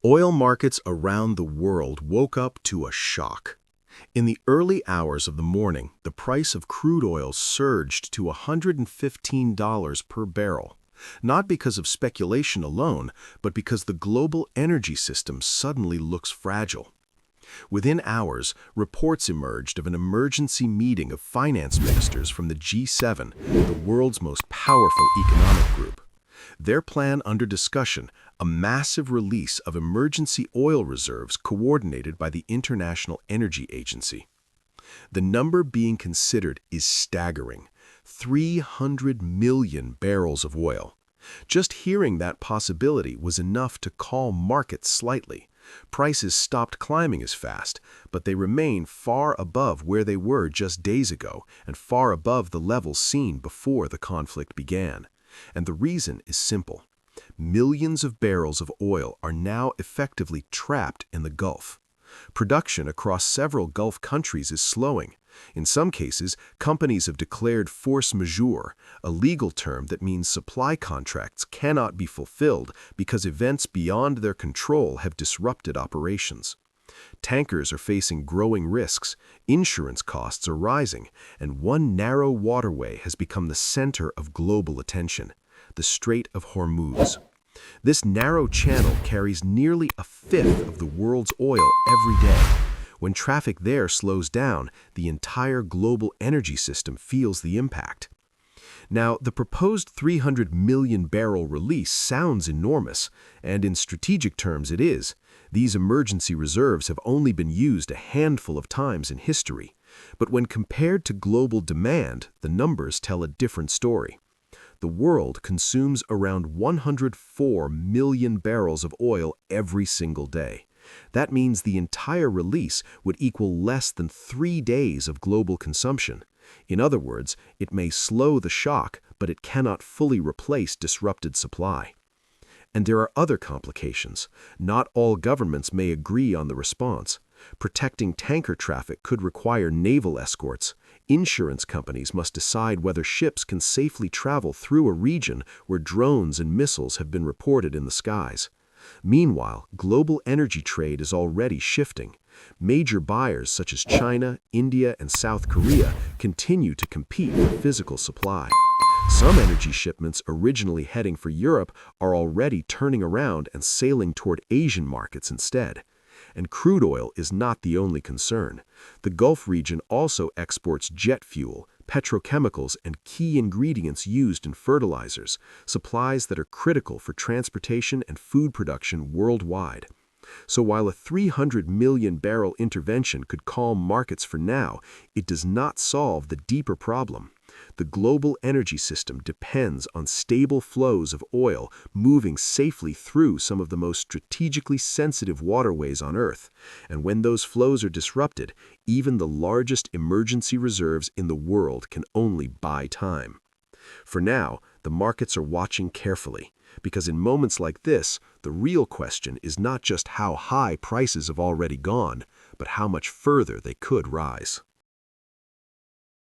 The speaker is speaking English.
Oil markets around the world woke up to a shock. In the early hours of the morning, the price of crude oil surged to $115 per barrel, not because of speculation alone, but because the global energy system suddenly looks fragile. Within hours, reports emerged of an emergency meeting of finance ministers from the G7, the world's most powerful economic group. Their plan under discussion, a massive release of emergency oil reserves coordinated by the International Energy Agency. The number being considered is staggering: 300 million barrels of oil. Just hearing that possibility was enough to calm markets slightly. Prices stopped climbing as fast, but they remain far above where they were just days ago and far above the levels seen before the conflict began. And the reason is simple. Millions of barrels of oil are now effectively trapped in the Gulf. Production across several Gulf countries is slowing. In some cases, companies have declared force majeure, a legal term that means supply contracts cannot be fulfilled because events beyond their control have disrupted operations. Tankers are facing growing risks, insurance costs are rising, and one narrow waterway has become the center of global attention: the Strait of Hormuz. This narrow channel carries nearly a fifth of the world's oil every day. When traffic there slows down, the entire global energy system feels the impact. Now, the proposed 300 million barrel release sounds enormous, and in strategic terms it is. These emergency reserves have only been used a handful of times in history. But when compared to global demand, the numbers tell a different story. The world consumes around 104 million barrels of oil every single day. That means the entire release would equal less than 3 days of global consumption. In other words, it may slow the shock, but it cannot fully replace disrupted supply. And there are other complications. Not all governments may agree on the response. Protecting tanker traffic could require naval escorts. Insurance companies must decide whether ships can safely travel through a region where drones and missiles have been reported in the skies. Meanwhile, global energy trade is already shifting. Major buyers such as China, India, and South Korea continue to compete for physical supply. Some energy shipments originally heading for Europe are already turning around and sailing toward Asian markets instead. And crude oil is not the only concern. The Gulf region also exports jet fuel, petrochemicals, and key ingredients used in fertilizers, supplies that are critical for transportation and food production worldwide. So while a 300 million barrel intervention could calm markets for now, it does not solve the deeper problem. The global energy system depends on stable flows of oil moving safely through some of the most strategically sensitive waterways on Earth. And when those flows are disrupted, even the largest emergency reserves in the world can only buy time. For now, the markets are watching carefully, because in moments like this, the real question is not just how high prices have already gone, but how much further they could rise.